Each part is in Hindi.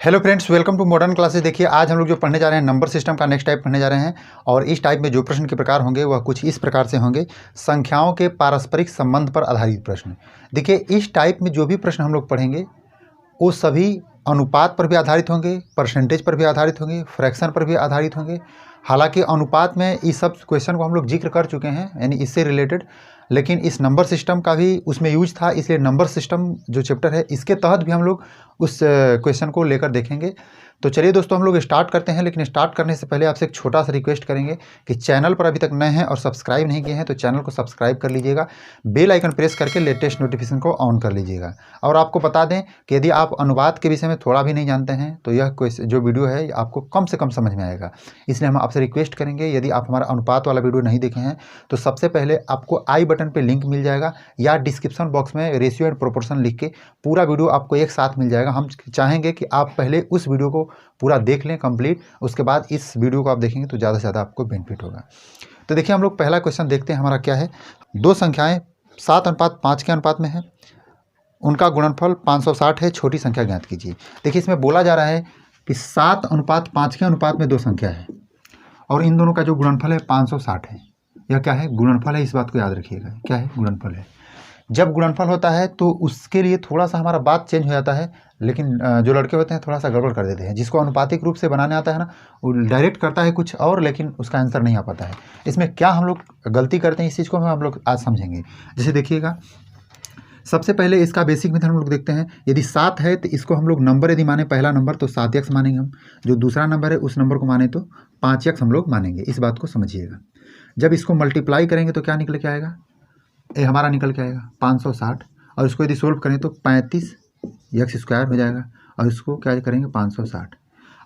Hello friends, welcome to modern classes. देखिए, आज हम लोग जो पढ़ने जा रहे हैं नंबर सिस्टम का नेक्स्ट टाइप पढ़ने जा रहे हैं। और इस टाइप में जो प्रश्न के प्रकार होंगे वह कुछ इस प्रकार से होंगे। संख्याओं के पारस्परिक संबंध पर आधारित प्रश्न। देखिए, इस टाइप में जो भी प्रश्न हम लोग पढ़ेंगे वो सभी अनुपात पर भी आधारित होंगे, परसेंटेज पर भी आधारित होंगे, फ्रैक्शन पर भी आधारित होंगे। हालांकि अनुपात में इस सब क्वेश्चन को हम लोग जिक्र कर चुके हैं, यानी इससे रिलेटेड, लेकिन इस नंबर सिस्टम का भी उसमें यूज था, इसलिए नंबर सिस्टम जो चैप्टर है इसके तहत भी हम लोग उस क्वेश्चन को लेकर देखेंगे। तो चलिए दोस्तों, हम लोग स्टार्ट करते हैं। लेकिन स्टार्ट करने से पहले आपसे एक छोटा सा रिक्वेस्ट करेंगे कि चैनल पर अभी तक नए हैं और सब्सक्राइब नहीं किए हैं तो चैनल को सब्सक्राइब कर लीजिएगा, बेल आइकन प्रेस करके लेटेस्ट नोटिफिकेशन को ऑन कर लीजिएगा। और आपको बता दें कि यदि आप अनुवाद के विषय में थोड़ा भी नहीं जानते हैं तो यह जो वीडियो है आपको कम से कम समझ में आएगा। इसलिए हम आपसे रिक्वेस्ट करेंगे, यदि आप हमारा अनुपात वाला वीडियो नहीं देखे हैं तो सबसे पहले आपको आई बटन पर लिंक मिल जाएगा या डिस्क्रिप्शन बॉक्स में रेशियो एंड प्रोपोर्शन लिख के पूरा वीडियो आपको एक साथ मिल जाएगा। हम चाहेंगे कि आप पहले उस वीडियो को पूरा देख लें कंप्लीट, उसके बाद इस वीडियो को आप देखेंगे तो ज़्यादा से ज़्यादा आपको बेनिफिट होगा। तो देखिए, हम लोग पहला क्वेश्चन देखते हैं। हमारा क्या है, दो संख्याएं 7:5 के अनुपात में है, उनका गुणनफल 560 है, छोटी संख्या ज्ञात कीजिए। देखिए, इसमें बोला जा रहा है कि 7:5 के अनुपात में दो संख्या है और इन दोनों का जो गुणनफल है 560 है। यह क्या है, गुणनफल है। इस बात को याद रखिएगा, क्या है, गुणनफल है। जब गुणनफल होता है तो उसके लिए थोड़ा सा हमारा बात चेंज हो जाता है, लेकिन जो लड़के होते हैं थोड़ा सा गड़बड़ कर देते हैं। जिसको अनुपातिक रूप से बनाने आता है ना, वो डायरेक्ट करता है कुछ और, लेकिन उसका आंसर नहीं आ पाता है। इसमें क्या हम लोग गलती करते हैं, इस चीज़ को हम लोग आज समझेंगे। जैसे देखिएगा, सबसे पहले इसका बेसिक मेथड हम लोग देखते हैं। यदि 7 है तो इसको हम लोग नंबर यदि माने पहला नंबर तो 7x मानेंगे हम। जो दूसरा नंबर है उस नंबर को माने तो 5x हम लोग मानेंगे। इस बात को समझिएगा। जब इसको मल्टीप्लाई करेंगे तो क्या निकल के आएगा, ये हमारा निकल के आएगा 560। और इसको यदि सोल्व करें तो 35x² हो जाएगा और इसको क्या करेंगे 560।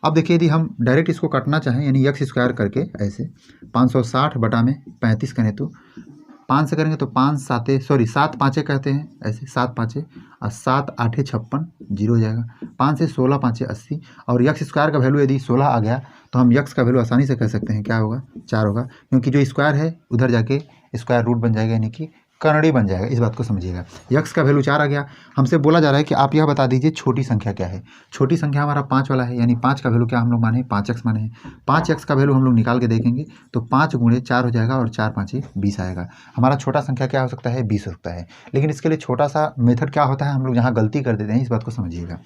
अब देखिए, यदि हम डायरेक्ट इसको काटना चाहें यानी x² करके ऐसे 560 बटा में 35 करें तो 5 से करेंगे तो 7 पाँचे कहते हैं ऐसे, 7 पाँचे और 7 आठे 56, 0 हो जाएगा। 5 से 16 पाँचे 80 और x² का वैल्यू यदि 16 आ गया तो हम x का वैल्यू आसानी से कह सकते हैं क्या होगा, 4 होगा। क्योंकि जो स्क्वायर है उधर जाके स्क्वायर रूट बन जाएगा, यानी कि कर्ण बन जाएगा। इस बात को समझिएगा। x का वैल्यू 4 आ गया। हमसे बोला जा रहा है कि आप यह बता दीजिए छोटी संख्या क्या है। छोटी संख्या हमारा 5 वाला है, यानी 5 का वैल्यू क्या हम लोग माने, 5x माने हैं। 5x का वैल्यू हम लोग निकाल के देखेंगे तो 5 गुणे 4 हो जाएगा और 4 पाँचे 20 आएगा। हमारा छोटा संख्या क्या हो सकता है, 20 हो सकता है। लेकिन इसके लिए छोटा सा मेथड क्या होता है, हम लोग यहाँ गलती कर देते हैं, इस बात को समझिएगा।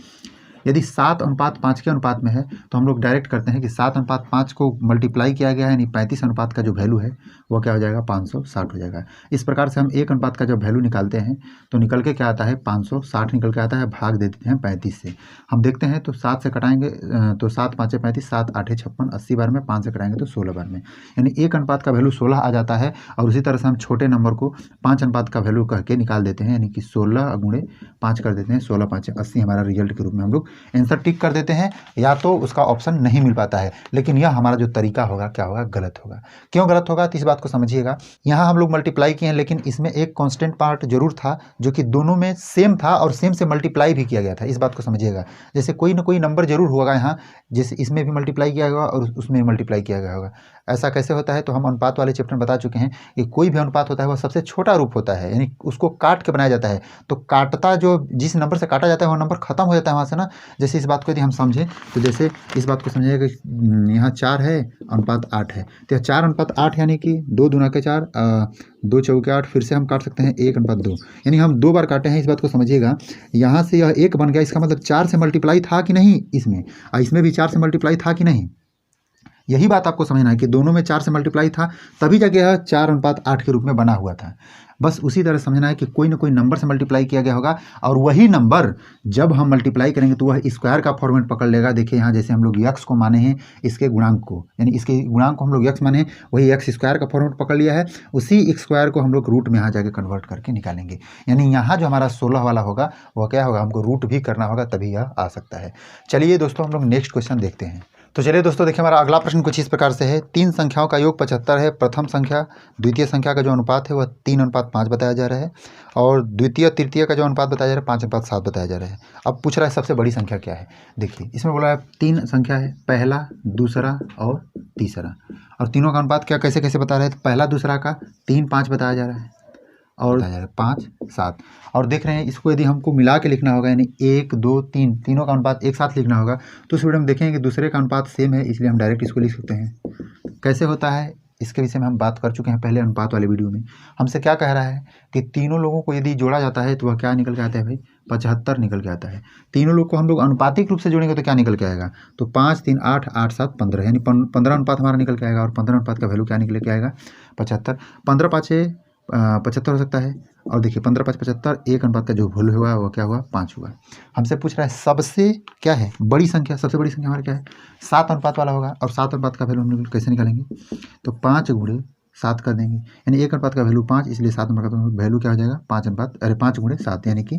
यदि 7:5 के अनुपात में है तो हम लोग डायरेक्ट करते हैं कि 7:5 को मल्टीप्लाई किया गया है, यानी 35 अनुपात का जो वैल्यू है वह क्या हो जाएगा, 560 हो जाएगा। इस प्रकार से हम 1 अनुपात का जब वैल्यू निकालते हैं तो निकल के क्या आता है, 560 निकल के आता है। भाग दे देते हैं 35 से। हम देखते हैं तो 7 से कटाएंगे तो 7 पाँचे 35, 7 आठे 56, 80 बार में 5 से कटाएंगे तो 16 बार में, यानी 1 अनुपात का वैल्यू 16 आ जाता है। और उसी तरह से हम छोटे नंबर को 5 अनुपात का वैल्यू कह के निकाल देते हैं, यानी कि 16 गुणे 5 कर देते हैं, 16 पाँचे 80 हमारा रिजल्ट के रूप में हम लोग आंसर टिक कर देते हैं। या तो उसका ऑप्शन नहीं मिल पाता है, लेकिन यह हमारा जो तरीका होगा क्या होगा, गलत होगा। क्यों गलत होगा तो इस बात को समझिएगा। यहाँ हम लोग मल्टीप्लाई किए हैं, लेकिन इसमें एक कांस्टेंट पार्ट जरूर था जो कि दोनों में सेम था और सेम से मल्टीप्लाई भी किया गया था। इस बात को समझिएगा। जैसे कोई ना कोई नंबर जरूर होगा यहाँ, जैसे इसमें भी मल्टीप्लाई किया गया और उसमें मल्टीप्लाई किया गया होगा। ऐसा कैसे होता है, तो हम अनुपात वाले चैप्टर में बता चुके हैं कि कोई भी अनुपात होता है वह सबसे छोटा रूप होता है, यानी उसको काट के बनाया जाता है। तो काटता जो जिस नंबर से काटा जाता है वो नंबर खत्म हो जाता है वहाँ से ना। जैसे इस बात को यदि हम समझें तो जैसे इस बात को समझिएगा कि यहाँ 4 है, अनुपात 8 है, तो 4:8 यानी कि 2 दूना के 4, 2 चौके 8। फिर से हम काट सकते हैं 1:2, यानी हम 2 बार काटे हैं। इस बात को समझिएगा। यहाँ से यह 1 बन गया, इसका मतलब 4 से मल्टीप्लाई था कि नहीं इसमें, और इसमें भी 4 से मल्टीप्लाई था कि नहीं। यही बात आपको समझना है कि दोनों में 4 से मल्टीप्लाई था, तभी जाके यह 4:8 के रूप में बना हुआ था। बस उसी तरह समझना है कि कोई ना कोई नंबर से मल्टीप्लाई किया गया होगा और वही नंबर जब हम मल्टीप्लाई करेंगे तो वह स्क्वायर का फॉर्मेट पकड़ लेगा। देखिए यहाँ जैसे हम लोग x को माने हैं, इसके गुणांक को, यानी इसके गुणांक को हम लोग x माने हैं, वही x² का फॉर्मेट पकड़ लिया है। उसी x² को हम लोग रूट में यहाँ जाके कन्वर्ट करके निकालेंगे। यानी यहाँ जो हमारा 16 वाला होगा वह क्या होगा, हमको रूट भी करना होगा तभी यह आ सकता है। चलिए दोस्तों, हम लोग नेक्स्ट क्वेश्चन देखते हैं। तो चलिए दोस्तों, देखिए हमारा अगला प्रश्न कुछ इस प्रकार से है। 3 संख्याओं का योग 75 है। प्रथम संख्या द्वितीय संख्या का जो अनुपात है वह 3:5 बताया जा रहा है और द्वितीय तृतीय का जो अनुपात बताया जा रहा है 5:7 बताया जा रहा है। अब पूछ रहा है सबसे बड़ी संख्या क्या है। देखिए इसमें बोला है 3 संख्या है, पहला, दूसरा और तीसरा, और तीनों का अनुपात क्या कैसे कैसे बता रहे हैं। तो पहला दूसरा का 3:5 बताया जा रहा है और 5 7। और देख रहे हैं इसको यदि हमको मिला के लिखना होगा यानी 1 2 3 तीनों का अनुपात एक साथ लिखना होगा तो इस वीडियो में देखेंगे कि दूसरे का अनुपात सेम है, इसलिए हम डायरेक्ट इसको लिख सकते हैं। कैसे होता है इसके विषय में हम बात कर चुके हैं पहले अनुपात वाले वीडियो में। हमसे क्या कह रहा है कि तीनों लोगों को यदि जोड़ा जाता है तो वह क्या निकल के आता है भाई, 75 निकल के आता है। तीनों लोग को हम लोग अनुपातिक रूप से जोड़ेंगे तो क्या निकल के आएगा, तो 5 3 8 8 7 15 यानी 15 अनुपात हमारा निकल के आएगा। और 15 अनुपात का वैल्यू क्या निकल के आएगा, 75। 15 5 75 हो सकता है। और देखिए 15 5 75, एक अनुपात का जो वैल्यू हुआ वो क्या हुआ, 5 हुआ। हमसे पूछ रहा है सबसे क्या है बड़ी संख्या, सबसे बड़ी संख्या हमारा क्या है, 7 अनुपात वाला होगा। और 7 अनुपात का वैल्यू हम लोग कैसे निकालेंगे, तो 5 गुणे 7 कर देंगे, यानी एक अनुपात का वैल्यू 5, इसलिए 7 अनुपात का वैल्यू क्या हो जाएगा, 5 गुणे 7 यानी कि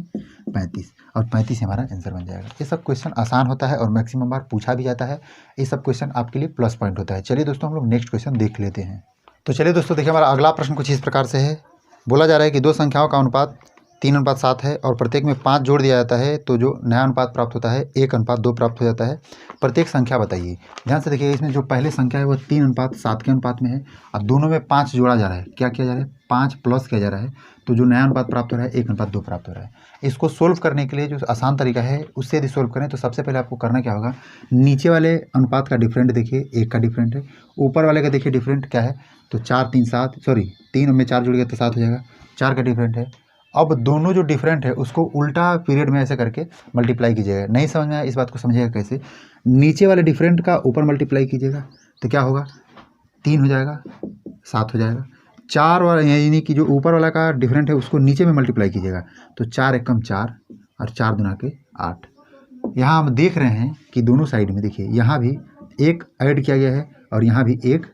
35। और 35 हमारा आंसर बन जाएगा। ये सब क्वेश्चन आसान होता है और मैक्सिमम बार पूछा भी जाता है। ये सब क्वेश्चन आपके लिए प्लस पॉइंट होता है। चलिए दोस्तों हम लोग नेक्स्ट क्वेश्चन देख लेते हैं। तो चलिए दोस्तों देखिए हमारा अगला प्रश्न कुछ इस प्रकार से है। बोला जा रहा है कि दो संख्याओं का अनुपात 3:7 है और प्रत्येक में 5 जोड़ दिया जाता है तो जो नया अनुपात प्राप्त होता है 1:2 प्राप्त हो जाता है। प्रत्येक संख्या बताइए। ध्यान से देखिए इसमें जो पहले संख्या है वो 3:7 के अनुपात में है और दोनों में 5 जोड़ा जा रहा है। क्या किया जा रहा है, 5 प्लस किया जा रहा है, तो जो नया अनुपात प्राप्त हो रहा है 1:2 प्राप्त हो रहा है। इसको सोल्व करने के लिए जो आसान तरीका है उससे यदि सोल्व करें तो सबसे पहले आपको करना क्या होगा, नीचे वाले अनुपात का डिफरेंट देखिए, 1 का डिफरेंट है, ऊपर वाले का देखिए डिफरेंट क्या है, तो 4 3 7 सॉरी 3 में 4 जुड़ गया तो 7 हो जाएगा, 4 का डिफरेंट है। अब दोनों जो डिफरेंट है उसको उल्टा पीरियड में ऐसे करके मल्टीप्लाई कीजिएगा। नहीं समझ में आया इस बात को समझिएगा कैसे, नीचे वाले डिफरेंट का ऊपर मल्टीप्लाई कीजिएगा तो क्या होगा, 3 हो जाएगा, 7 हो जाएगा। 4 वाला यानी कि जो ऊपर वाला का डिफरेंट है उसको नीचे में मल्टीप्लाई कीजिएगा तो 4 एकम 4 और 4 दूना के 8। यहाँ हम देख रहे हैं कि दोनों साइड में देखिए यहाँ भी एक ऐड किया गया है और यहाँ भी एक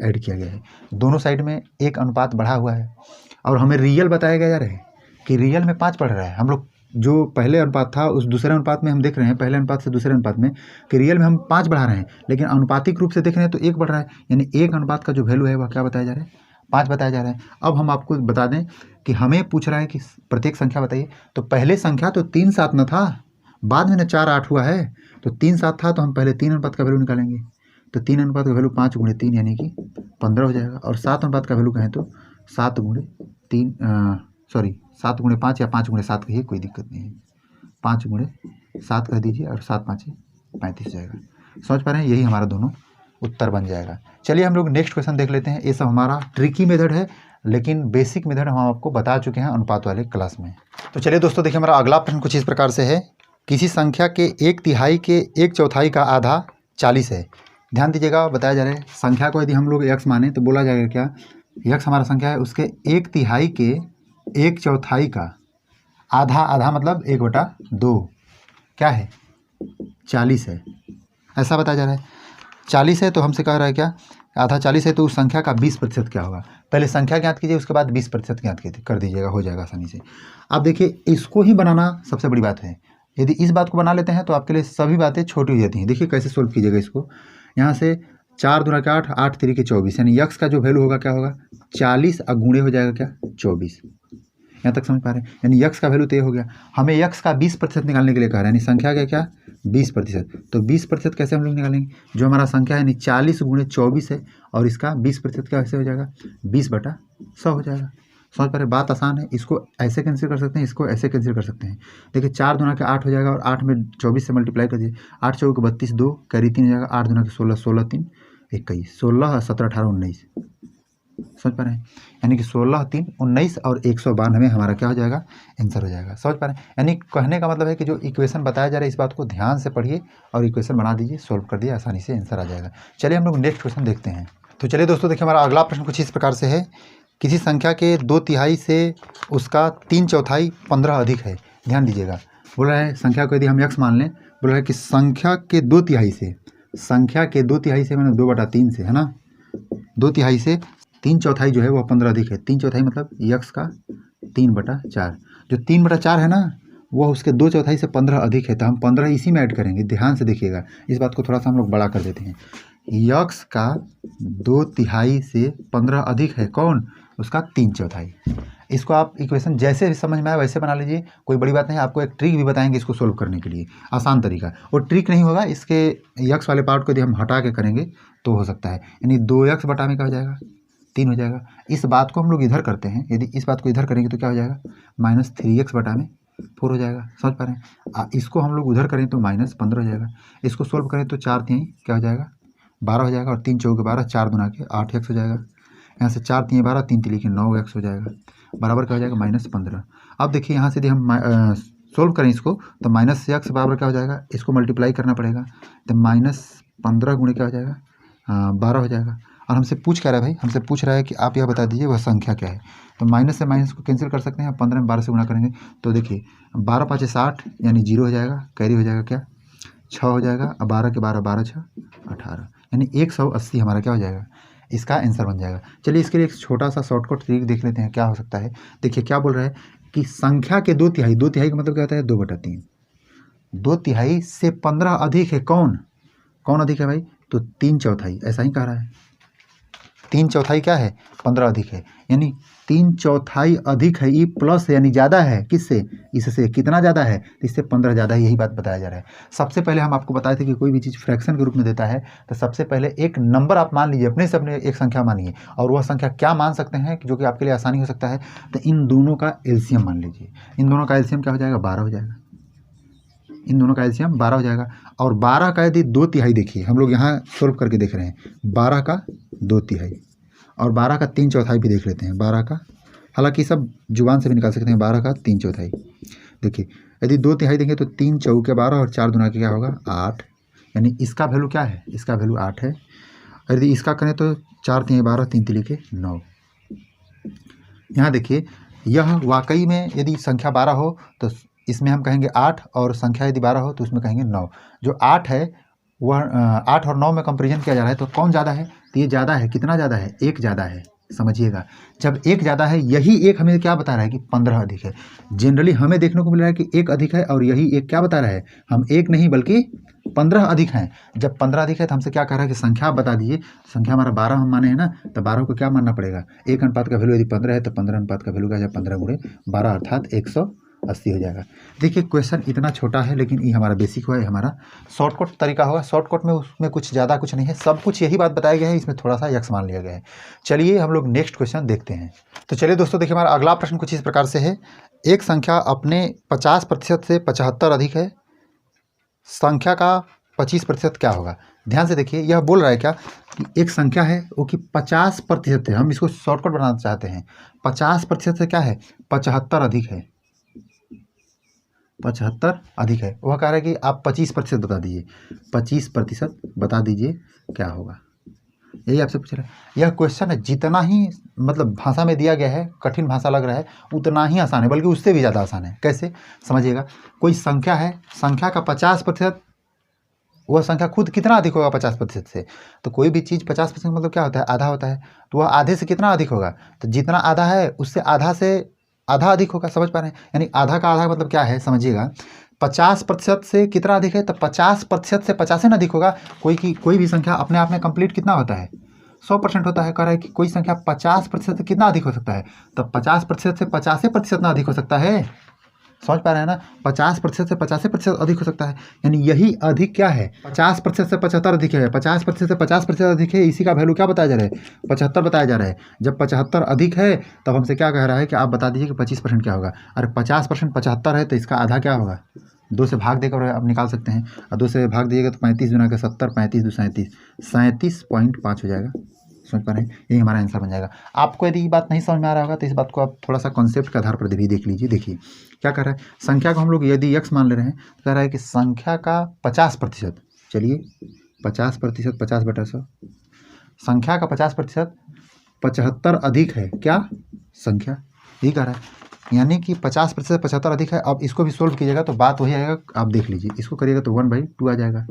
ऐड किया गया है। दोनों साइड में एक अनुपात बढ़ा हुआ है और हमें रियल बताया गया जा रहा है कि रियल में 5 बढ़ रहा है। हम लोग जो पहले अनुपात था उस दूसरे अनुपात में हम देख रहे हैं, पहले अनुपात से दूसरे अनुपात में कि रियल में हम 5 बढ़ा रहे हैं, लेकिन अनुपातिक रूप से देख रहे हैं तो 1 बढ़ रहा है, यानी एक अनुपात का जो वैल्यू है वह क्या बताया जा रहा है, 5 बताया जा रहा है। अब हम आपको बता दें कि हमें पूछ रहा है कि प्रत्येक संख्या बताइए। तो पहले संख्या तो 3 7 न था, बाद में ना 4 8 हुआ है, तो 3 7 था तो हम पहले 3 अनुपात का वैल्यू निकालेंगे। तो 3 अनुपात का वैल्यू 5 गुणे 3 यानी कि 15 हो जाएगा। और 7 अनुपात का वैल्यू कहें तो 7 गुणे 5 या 5 गुणे 7 कहिए, कोई दिक्कत नहीं है, 5 गुणे 7 कह दीजिए और 7 5 35 हो जाएगा। समझ पा रहे हैं, यही हमारा दोनों उत्तर बन जाएगा। चलिए हम लोग नेक्स्ट क्वेश्चन देख लेते हैं। ये सब हमारा ट्रिकी मेथड है लेकिन बेसिक मेथड हम आपको बता चुके हैं अनुपात वाले क्लास में। तो चलिए दोस्तों देखिए हमारा अगला प्रश्न कुछ इस प्रकार से है। किसी संख्या के 1/3 के 1/4 का आधा 40 है। ध्यान दीजिएगा, बताया जा रहा है संख्या को यदि हम लोग x माने तो बोला जाएगा क्या, x हमारा संख्या है उसके 1/3 के 1/4 का आधा, आधा मतलब 1/2 क्या है, 40 है, ऐसा बताया जा रहा है। 40 है तो हमसे कह रहा है क्या, आधा 40 है तो उस संख्या का 20% क्या होगा। पहले संख्या ज्ञात कीजिए उसके बाद 20% ज्ञात कर दीजिएगा, हो जाएगा आसानी से। अब देखिए इसको ही बनाना सबसे बड़ी बात है। यदि इस बात को बना लेते हैं तो आपके लिए सभी बातें छोटी हो जाती हैं। देखिए कैसे सोल्व कीजिएगा इसको। यहाँ से 4 दूना के 8, 8 3 के 24, यानी यक्स का जो वैल्यू होगा क्या होगा, 40 और गुणे हो जाएगा क्या, 24। यहाँ तक समझ पा रहे हैं, यानी यक्स का वैल्यू तो ये हो गया। हमें यक्स का 20% निकालने के लिए कह रहा है, यानी संख्या का क्या 20%। तो 20% कैसे हम लोग निकालेंगे, जो हमारा संख्या है यानी 40 गुणे 24 है और इसका 20% कैसे हो जाएगा, 20/100 हो जाएगा। समझ पा रहे, बात आसान है। इसको ऐसे कैंसिल कर सकते हैं, इसको ऐसे कैंसिल कर सकते हैं। देखिए 4 दूना के 8 हो जाएगा और 8 में 24 से मल्टीप्लाई कर दीजिए, 8 चौक 32, 2 कैरी 3 हो जाएगा, 8 दूना के 16, 16 3 21, 16 17 18 19। समझ पा रहे हैं, यानी कि 16 3 19 और 192 हमारा क्या हो जाएगा, आंसर हो जाएगा। समझ पा रहे हैं, यानी कहने का मतलब है कि जो इक्वेशन बताया जा रहा है इस बात को ध्यान से पढ़िए और इक्वेशन बना दीजिए, सोल्व कर दिए, आसानी से आंसर आ जाएगा। चलिए हम लोग नेक्स्ट क्वेश्चन देखते हैं। तो चलिए दोस्तों देखिए हमारा अगला प्रश्न कुछ इस प्रकार से है। किसी संख्या के 2/3 से उसका 3/4 15 अधिक है। ध्यान दीजिएगा, बोल रहा है संख्या को यदि हम x मान लें, बोल रहा है कि संख्या के 2/3 से, संख्या के 2/3 से मैंने 2/3 से है ना, 2/3 से 3/4 जो है वह 15 अधिक है। 3/4 मतलब x का 3/4, जो 3/4 है ना वह उसके 2/4 से 15 अधिक है, तो हम 15 इसी में ऐड करेंगे। ध्यान से देखिएगा, इस बात को थोड़ा सा हम लोग बड़ा कर देते हैं। x का 2/3 से 15 अधिक है कौन, उसका 3/4। इसको आप इक्वेशन जैसे भी समझ में आए वैसे बना लीजिए, कोई बड़ी बात नहीं। आपको एक ट्रिक भी बताएंगे इसको सोल्व करने के लिए, आसान तरीका। और ट्रिक नहीं होगा, इसके x वाले पार्ट को यदि हम हटा के करेंगे तो हो सकता है, यानी 2x बटा में क्या हो जाएगा 3 हो जाएगा। इस बात को हम लोग इधर करते हैं, यदि इस बात को इधर करेंगे तो क्या हो जाएगा, -3x बटा में 4 हो जाएगा। समझ पा रहे हैं। इसको हम लोग उधर करें तो -15 हो जाएगा। इसको सोल्व करें तो 4 3 क्या हो जाएगा, 12 हो जाएगा। और 3 चौके 12, 4 दूना के 8x हो जाएगा। यहाँ से 4 3 12, 3 3 के 9x हो जाएगा, बराबर क्या हो जाएगा, -15। अब देखिए यहाँ से यदि हम सोल्व करें इसको तो -x बराबर क्या हो जाएगा, इसको मल्टीप्लाई करना पड़ेगा तो -15 गुणे क्या हो जाएगा, 12 हो जाएगा। और हमसे पूछ क्या रहा है भाई, हमसे पूछ रहा है कि आप यह बता दीजिए वह संख्या क्या है। तो माइनस से माइनस को कैंसिल कर सकते हैं, 15 में 12 से गुणा करेंगे तो देखिए 12 5 60 यानी 0 हो जाएगा, कैरी हो जाएगा क्या, 6 हो जाएगा। अब 12 के 12, 12 6 18 यानी 180 हमारा क्या हो जाएगा, इसका आंसर बन जाएगा। चलिए इसके लिए एक छोटा सा शॉर्टकट ट्रिक देख लेते हैं क्या हो सकता है। देखिए क्या बोल रहा है कि संख्या के 2 तिहाई, 2 तिहाई का मतलब क्या होता है, 2/3। 2 तिहाई से 15 अधिक है, कौन कौन अधिक है भाई, तो 3/4, ऐसा ही कह रहा है। 3/4 क्या है, 15 अधिक है, यानी 3/4 अधिक है, ये प्लस यानी ज़्यादा है किससे, इससे। कितना ज़्यादा है, तो इससे 15 ज़्यादा है, यही बात बताया जा रहा है। सबसे पहले हम आपको बताए थे कि कोई भी चीज़ फ्रैक्शन के रूप में देता है तो सबसे पहले एक नंबर आप मान लीजिए, अपने से अपने एक संख्या मानिए, और वह संख्या क्या मान सकते हैं जो कि आपके लिए आसानी हो सकता है, तो इन दोनों का एलसीएम मान लीजिए। इन दोनों का एलसीएम क्या हो जाएगा, 12 हो जाएगा। इन दोनों का एलसीएम 12 हो जाएगा। और 12 का यदि 2 तिहाई, देखिए हम लोग यहाँ सोल्व करके देख रहे हैं, 12 का 2 तिहाई और 12 का 3/4 भी देख लेते हैं। 12 का, हालांकि सब जुबान से भी निकाल सकते हैं, 12 का 3/4। देखिए यदि 2 तिहाई देंगे तो 3 चौके 12 और 4 दूना के क्या होगा, 8, यानी इसका वैल्यू क्या है, इसका वैल्यू 8 है। यदि इसका करें तो 4 3 12, 3 3 के 9। यहाँ देखिए यह वाकई में यदि संख्या 12 हो तो इसमें हम कहेंगे 8, और संख्या यदि 12 हो तो उसमें कहेंगे 9। जो 8 है वह 8 और 9 में कंपेरिजन किया जा रहा है, तो कौन ज़्यादा है, तो ये ज़्यादा है। कितना ज़्यादा है, 1 ज़्यादा है। समझिएगा, जब 1 ज़्यादा है, यही 1 हमें क्या बता रहा है कि 15 अधिक है। जनरली हमें देखने को मिल रहा है कि 1 अधिक है, और यही 1 क्या बता रहा है, हम 1 नहीं बल्कि 15 अधिक हैं। जब 15 अधिक है तो हमसे क्या कह रहा है कि संख्या आप बता दीजिए। संख्या हमारा 12 हम माने हैं ना, तो 12 को क्या मानना पड़ेगा, 1 अनुपात का वैल्यू यदि 15 है तो 15 अनुपात का वैल्यू क्या है, 15 गुणे 12 अर्थात 180 हो जाएगा। देखिए क्वेश्चन इतना छोटा है, लेकिन ये हमारा बेसिक हुआ है, हमारा शॉर्टकट तरीका होगा। शॉर्टकट में उसमें कुछ ज़्यादा कुछ नहीं है, सब कुछ यही बात बताया गया है, इसमें थोड़ा सा यक्स मान लिया गया है। चलिए हम लोग नेक्स्ट क्वेश्चन देखते हैं। तो चलिए दोस्तों देखिए, हमारा अगला प्रश्न कुछ इस प्रकार से है। एक संख्या अपने 50% से 75 अधिक है, संख्या का 25% क्या होगा। ध्यान से देखिए, यह बोल रहा है क्या कि एक संख्या है वो कि 50% है, हम इसको शॉर्टकट बनाना चाहते हैं। 50% से क्या है, 75 अधिक है, 75 अधिक है। वह कह रहा है कि आप 25% बता दीजिए, 25% बता दीजिए क्या होगा, यही आपसे पूछ रहा है। यह क्वेश्चन है, जितना ही मतलब भाषा में दिया गया है, कठिन भाषा लग रहा है, उतना ही आसान है, बल्कि उससे भी ज़्यादा आसान है। कैसे, समझिएगा। कोई संख्या है, संख्या का 50%, वह संख्या खुद कितना अधिक होगा 50% से, तो कोई भी चीज़ 50% मतलब क्या होता है, आधा होता है, तो वह आधे से कितना अधिक होगा, तो जितना आधा है उससे आधा से आधा अधिक होगा। समझ पा रहे हैं, यानी आधा का आधा मतलब क्या है, समझिएगा। 50% से कितना अधिक है, तो 50% से 50 न अधिक होगा। कोई भी संख्या अपने आप में कंप्लीट कितना होता है, 100% होता है। कह रहा है कि कोई संख्या 50% से कितना अधिक हो सकता है, तो 50% से 50% ना अधिक हो सकता है। समझ पा रहे हैं ना, 50% से 50% अधिक हो सकता है, यानी यही अधिक क्या है, 50% से 75 अधिक है, 50% से 50% अधिक है, इसी का वैल्यू क्या बताया जा रहा है, 75 बताया जा रहा है। जब 75 अधिक है तब हमसे क्या कह रहा है कि आप बता दीजिए कि 25% क्या होगा। अरे 50% 75 है तो इसका आधा क्या होगा, 2 से भाग देकर आप निकाल सकते हैं, और 2 से भाग दीजिएगा तो 35 गुना के 70, 35 2 37, 37.5 हो जाएगा। समझ पा रहे हैं, यही हमारा आंसर बन जाएगा। आपको यदि ये बात नहीं समझ में आ रहा होगा तो इस बात को आप थोड़ा सा कॉन्सेप्ट के आधार पर भी देख लीजिए। देखिए क्या कर रहा है, संख्या को हम लोग यदि x मान ले रहे हैं तो कह रहा है कि संख्या का 50%, चलिए 50%, 50/100, संख्या का 50%, 75 अधिक है क्या संख्या, यही कह रहा है, यानी कि 50% से 75 अधिक है। अब इसको भी सोल्व कीजिएगा तो बात वही आएगा, आप देख लीजिए, इसको करिएगा तो 1/2 आ जाएगा।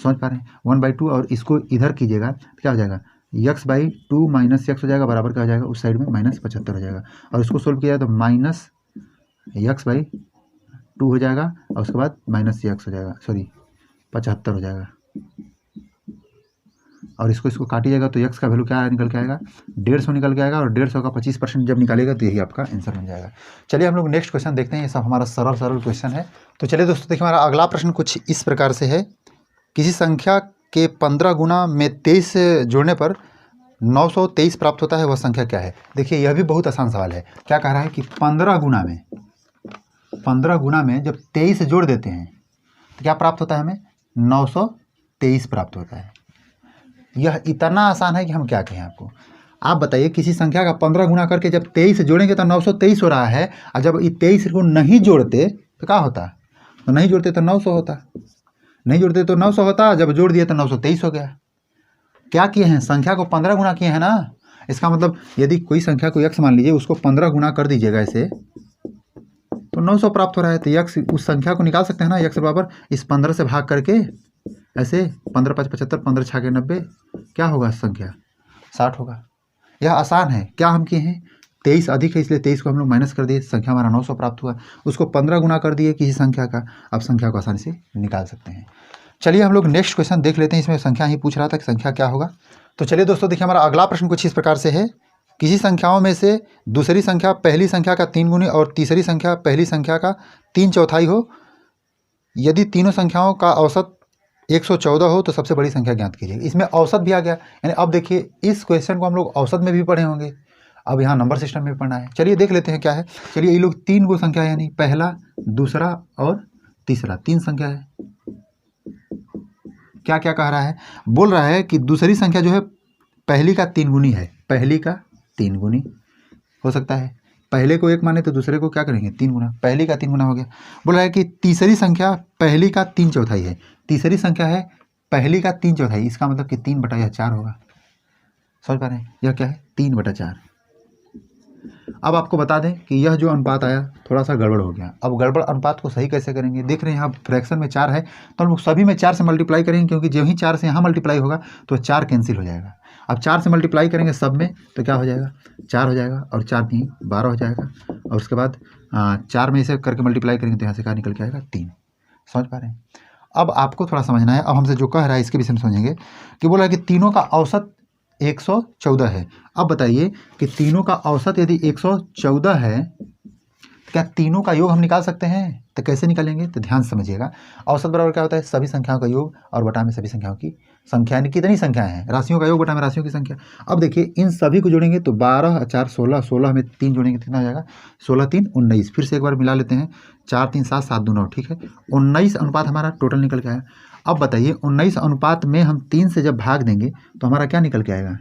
समझ पा रहे हैं, 1/2, और इसको इधर कीजिएगा तो क्या हो जाएगा, x/2 - x हो जाएगा, बराबर क्या हो जाएगा, उस साइड में -75 हो जाएगा। और इसको सोल्व किया तो -x/2 हो जाएगा, और उसके बाद -x हो जाएगा, सॉरी 75 हो जाएगा। और इसको काटिएगा तो x का वैल्यू क्या निकल के आएगा, 150 निकल के आएगा, और 150 का 25% जब निकालेगा तो यही आपका आंसर बन जाएगा। चलिए हम लोग नेक्स्ट क्वेश्चन देखते हैं। ये सब हमारा सरल क्वेश्चन है। तो चलिए दोस्तों देखिए, हमारा अगला प्रश्न कुछ इस प्रकार से है। किसी संख्या के 15 गुना में 23 जोड़ने पर 923 प्राप्त होता है वह संख्या क्या है। देखिए यह भी बहुत आसान सवाल है। क्या कह रहा है कि 15 गुना में जब 23 जोड़ देते हैं तो क्या प्राप्त होता है हमें, 923 प्राप्त होता है। यह इतना आसान है कि हम क्या कहें आपको। आप बताइए किसी संख्या का 15 गुना करके जब 23 जोड़ेंगे तो 923 हो रहा है, और जब 23 को नहीं जोड़ते तो क्या होता, तो नहीं जोड़ते तो 900 होता, नहीं जोड़ते तो 900 होता, जब जोड़ दिए तो 923 हो गया। क्या किए हैं, संख्या को 15 गुना किए हैं ना। इसका मतलब यदि कोई संख्या को x मान लीजिए, उसको 15 गुना कर दीजिएगा ऐसे, तो 900 प्राप्त हो रहा है। तो x उस संख्या को निकाल सकते हैं ना, x बराबर इस 15 से भाग करके ऐसे 15 5 75, 15 6 के 90, क्या होगा संख्या 60 होगा। यह आसान है। क्या हम किए हैं, 23 अधिक है इसलिए 23 को हम लोग माइनस कर दिए, संख्या हमारा 900 प्राप्त हुआ। उसको 15 गुना कर दिए किसी संख्या का, अब संख्या को आसानी से निकाल सकते हैं। चलिए हम लोग नेक्स्ट क्वेश्चन देख लेते हैं। इसमें संख्या ही पूछ रहा था कि संख्या क्या होगा। तो चलिए दोस्तों देखिए, हमारा अगला प्रश्न कुछ इस प्रकार से है। किसी संख्याओं में से दूसरी संख्या पहली संख्या का 3 गुनी और तीसरी संख्या पहली संख्या का 3/4 हो। यदि तीनों संख्याओं का औसत 114 हो तो सबसे बड़ी संख्या ज्ञात कीजिए। इसमें औसत भी आ गया, यानी अब देखिए इस क्वेश्चन को हम लोग औसत में भी पढ़े होंगे, अब यहाँ नंबर सिस्टम में पढ़ना है। चलिए देख लेते हैं क्या है। चलिए ये लोग 3 गो संख्या है, यानी पहला दूसरा और तीसरा 3 संख्या है। क्या क्या कह रहा है, बोल रहा है कि दूसरी संख्या जो है पहली का 3 गुनी है, पहली का 3 गुनी हो सकता है। पहले को 1 माने तो दूसरे को क्या करेंगे 3 गुना, पहली का 3 गुना हो गया। बोल रहा है कि तीसरी संख्या पहली का 3/4 है, तीसरी संख्या है पहली का 3/4, इसका मतलब कि 3/4 होगा। समझ पा रहे हैं, यह क्या है 3/4। अब आपको बता दें कि यह जो अनुपात आया थोड़ा सा गड़बड़ हो गया। अब गड़बड़ अनुपात को सही कैसे करेंगे, देख रहे हैं यहाँ फ्रैक्शन में 4 है तो हम लोग सभी में 4 से मल्टीप्लाई करेंगे, क्योंकि जब ही 4 से यहाँ मल्टीप्लाई होगा तो 4 कैंसिल हो जाएगा। अब 4 से मल्टीप्लाई करेंगे सब में तो क्या हो जाएगा 4 हो जाएगा, और 4 नहीं 12 हो जाएगा, और उसके बाद 4 में इसे करके मल्टीप्लाई करेंगे तो यहाँ से क्या निकल के आएगा 3। समझ पा रहे हैं। अब आपको थोड़ा समझना है। अब हमसे जो कह रहा है इसके विषय में समझेंगे कि बोला है कि तीनों का औसत 114 है। अब बताइए कि तीनों का औसत यदि 114 है तो क्या तीनों का योग हम निकाल सकते हैं, तो कैसे निकालेंगे, तो ध्यान से समझिएगा। औसत बराबर क्या होता है, सभी संख्याओं का योग और बटा में सभी संख्याओं की संख्या, यानी कितनी संख्याएं हैं, राशियों का योग बटा में राशियों की संख्या। अब देखिए इन सभी को जोड़ेंगे तो 12 और 4 16, 16 में 3 जोड़ेंगे कितना हो जाएगा 16 3 19। फिर से एक बार मिला लेते हैं, 4 3 7 7 2 9, ठीक है 19 अनुपात हमारा टोटल निकल के आया। अब बताइए 19 अनुपात में हम 3 से जब भाग देंगे तो हमारा क्या निकल के आएगा,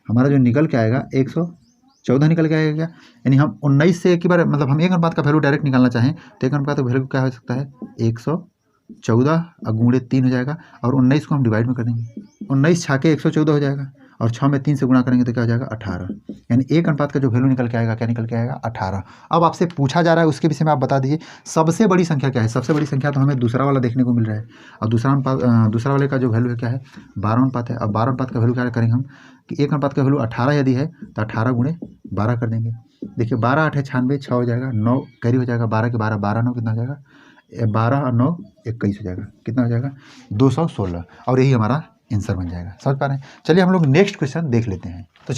हमारा जो निकल के आएगा 114 निकल के आएगा। यानी हम 19 से एक ही बार, मतलब हम एक अनुपात का वैल्यू डायरेक्ट निकालना चाहें तो एक अनुपात का वैल्यू क्या हो सकता है 114 गुणे 3 हो जाएगा, और 19 को हम डिवाइड में कर देंगे, 19 छाके 114 हो जाएगा, और 6 में 3 से गुणा करेंगे तो क्या हो जाएगा 18। यानी एक अनुपात का जो वैल्यू निकल के आएगा क्या निकल के आएगा 18। अब आपसे पूछा जा रहा है उसके विषय में आप बता दीजिए सबसे बड़ी संख्या क्या है। सबसे बड़ी संख्या तो हमें दूसरा वाला देखने को मिल रहा है, और दूसरा वाले का जो वैल्यू है क्या है 12 अनुपात है। अब 12 अनुपात का वैल्यू क्या करेंगे हम कि एक अनुपात का वैल्यू 18 यदि है तो 18 गुणे 12 कर देंगे। देखिए 12 8 है 96, 6 हो जाएगा, 9 कैरी हो जाएगा, 12 के 12 12 9 कितना हो जाएगा 12 और 9 21 हो जाएगा, कितना हो जाएगा 216, और यही हमारा आंसर बन जाएगा। समझ पा रहे हैं। चलिए हम लोग नेक्स्ट क्वेश्चन देख लेते हैं। तो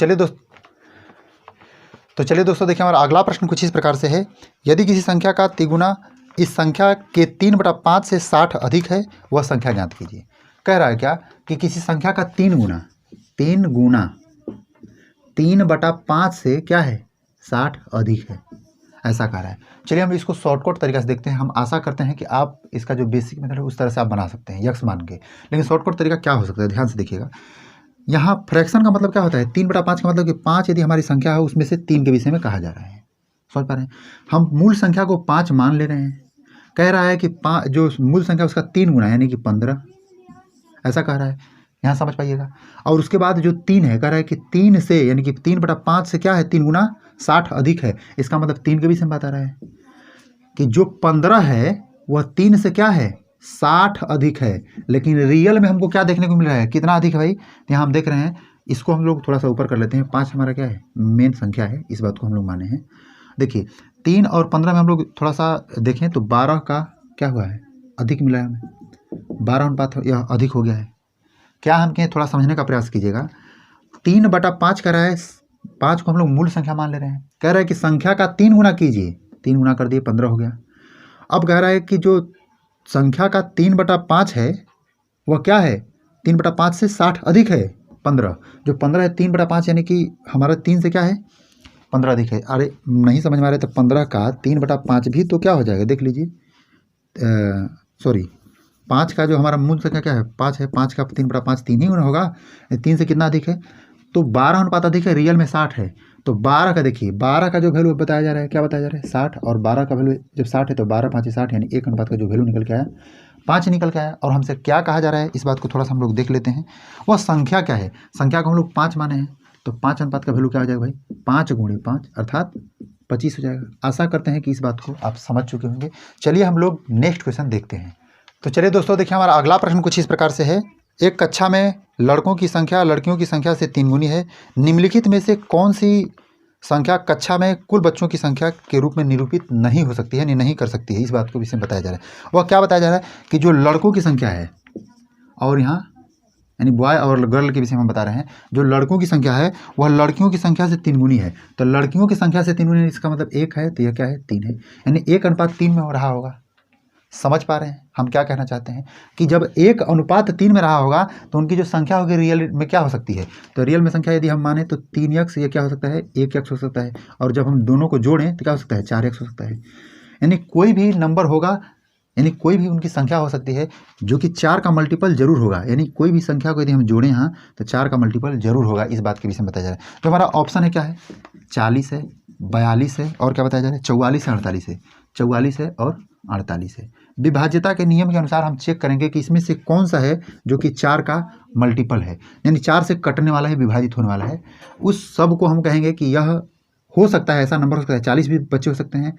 चलिए दोस्तों देखिए हमारा अगला प्रश्न कुछ इस प्रकार से है। यदि किसी संख्या का तिगुना इस संख्या के 3/5 से 60 अधिक है वह संख्या ज्ञात कीजिए। कह रहा है क्या कि किसी संख्या का 3 गुना 3/5 से क्या है 60 अधिक है, ऐसा कह रहा है। चलिए हम इसको शॉर्टकट तरीका से देखते हैं। हम आशा करते हैं कि आप इसका जो बेसिक मेथड है उस तरह से आप बना सकते हैं यक्स मान के, लेकिन शॉर्टकट तरीका क्या हो सकता है ध्यान से देखिएगा। यहाँ फ्रैक्शन का मतलब क्या होता है 3/5 का मतलब कि 5 यदि हमारी संख्या है उसमें से 3 के विषय में कहा जा रहा है। समझ पा रहे हैं। हम मूल संख्या को 5 मान ले रहे हैं, कह रहा है कि 5 जो मूल संख्या उसका 3 गुना यानी कि 15, ऐसा कह रहा है, यहाँ समझ पाइएगा। और उसके बाद जो 3 है कह रहा है कि 3 से यानी कि 3/5 से क्या है 3 गुना 60 अधिक है, इसका मतलब 3 के विषय में बता रहा है कि जो 15 है वह 3 से क्या है 60 अधिक है। लेकिन रियल में हमको क्या देखने को मिल रहा है, कितना अधिक है भाई, यहाँ हम देख रहे हैं। इसको हम लोग थोड़ा सा ऊपर कर लेते हैं। 5 हमारा क्या है मेन संख्या है, इस बात को हम लोग माने हैं। देखिए 3 और 15 में हम लोग थोड़ा सा देखें तो 12 का क्या हुआ है अधिक मिला है हमें, 12 अनुपात यह अधिक हो गया है। क्या हम कहें थोड़ा समझने का प्रयास कीजिएगा। 3/5 कह रहा है, 5 को हम लोग मूल संख्या मान ले रहे हैं, कह रहा है कि संख्या का 3 गुना कीजिए, 3 गुना कर दिए 15 हो गया। अब कह रहा है कि जो संख्या का 3/5 है वह क्या है 3/5 से 60 अधिक है, 15, जो 15 है 3/5 यानी कि हमारा 3 से क्या है 15 दिखे। अरे नहीं समझ में आ रहा है तो 15 का 3/5 भी तो क्या हो जाएगा देख लीजिए, सॉरी 5 का जो हमारा मूल संख्या क्या है 5 है, 5 का 3/5 3 ही होगा, 3 से कितना अधिक है तो 12 अनुपात अधिक है, रियल में 60 है। तो 12 का देखिए 12 का जो वैल्यू बताया जा रहा है क्या बताया जा रहा है 60, और 12 का वैल्यू जब 60 है तो 12 5 60 यानी 1 अनुपात का जो वैल्यू निकल के आया 5 निकल के आया। और हमसे क्या कहा जा रहा है इस बात को थोड़ा सा हम लोग देख लेते हैं। वह संख्या क्या है, संख्या को हम लोग 5 माने हैं तो 5 अनुपात का वैल्यू क्या हो जाएगा भाई 5 × 5 अर्थात 25 हो जाएगा। आशा करते हैं कि इस बात को आप समझ चुके होंगे। चलिए हम लोग नेक्स्ट क्वेश्चन देखते हैं। तो चलिए दोस्तों देखिए हमारा अगला प्रश्न कुछ इस प्रकार से है। एक कक्षा में लड़कों की संख्या लड़कियों की संख्या से 3 गुनी है। निम्नलिखित में से कौन सी संख्या कक्षा में कुल बच्चों की संख्या के रूप में निरूपित नहीं हो सकती है, नहीं कर सकती है। इस बात को विषय में बताया जा रहा है। वह क्या बताया जा रहा है कि जो लड़कों की संख्या है और यहाँ यानी बॉय और गर्ल के विषय में बता रहे हैं, जो लड़कों की संख्या है वह लड़कियों की संख्या से 3 गुनी है। तो लड़कियों की संख्या से 3 गुनी इसका मतलब 1 है तो यह क्या है 3 है, यानी 1:3 में हो रहा होगा। समझ पा रहे हैं हम क्या कहना चाहते हैं कि जब 1:3 में रहा होगा तो उनकी जो संख्या होगी रियल में क्या हो सकती है, तो रियल में संख्या यदि हम माने तो 3x, ये क्या हो सकता है 1x हो सकता है, और जब हम दोनों को जोड़ें तो क्या हो सकता है 4x हो सकता है। यानी कोई भी नंबर होगा, यानी कोई भी उनकी संख्या हो सकती है जो कि 4 का मल्टीपल जरूर होगा। यानी कोई भी संख्या को यदि हम जोड़ें यहाँ तो 4 का मल्टीपल जरूर होगा। इस बात के विषय में बताया जा रहा है। तो हमारा ऑप्शन है क्या है 40 है, 42 है और क्या बताया जा रहा है 44 है, 48 है, 44 है और 48 है। विभाज्यता के नियम के अनुसार हम चेक करेंगे कि इसमें से कौन सा है जो कि 4 का मल्टीपल है, यानी 4 से कटने वाला है, विभाजित होने वाला है। उस सब को हम कहेंगे कि यह हो सकता है, ऐसा नंबर हो सकता है 40 भी बच्चे हो सकते हैं,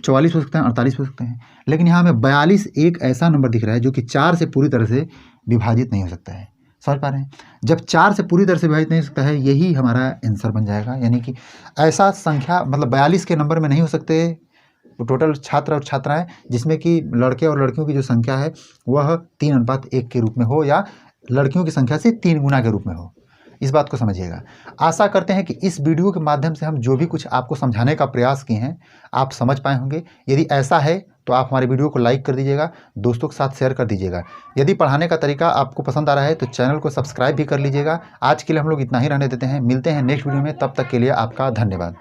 44 हो सकते हैं, 48 हो सकते हैं, लेकिन यहाँ हमें 42 एक ऐसा नंबर दिख रहा है जो कि 4 से पूरी तरह से विभाजित नहीं हो सकता है। समझ पा रहे हैं, जब 4 से पूरी तरह से विभाजित नहीं हो सकता है यही हमारा आंसर बन जाएगा। यानी कि ऐसा संख्या मतलब 42 के नंबर में नहीं हो सकते तो टोटल छात्र और छात्राएं जिसमें कि लड़के और लड़कियों की जो संख्या है वह 3:1 के रूप में हो या लड़कियों की संख्या से 3 गुना के रूप में हो। इस बात को समझिएगा। आशा करते हैं कि इस वीडियो के माध्यम से हम जो भी कुछ आपको समझाने का प्रयास किए हैं आप समझ पाए होंगे। यदि ऐसा है तो आप हमारे वीडियो को लाइक कर दीजिएगा, दोस्तों के साथ शेयर कर दीजिएगा। यदि पढ़ाने का तरीका आपको पसंद आ रहा है तो चैनल को सब्सक्राइब भी कर लीजिएगा। आज के लिए हम लोग इतना ही रहने देते हैं, मिलते हैं नेक्स्ट वीडियो में, तब तक के लिए आपका धन्यवाद।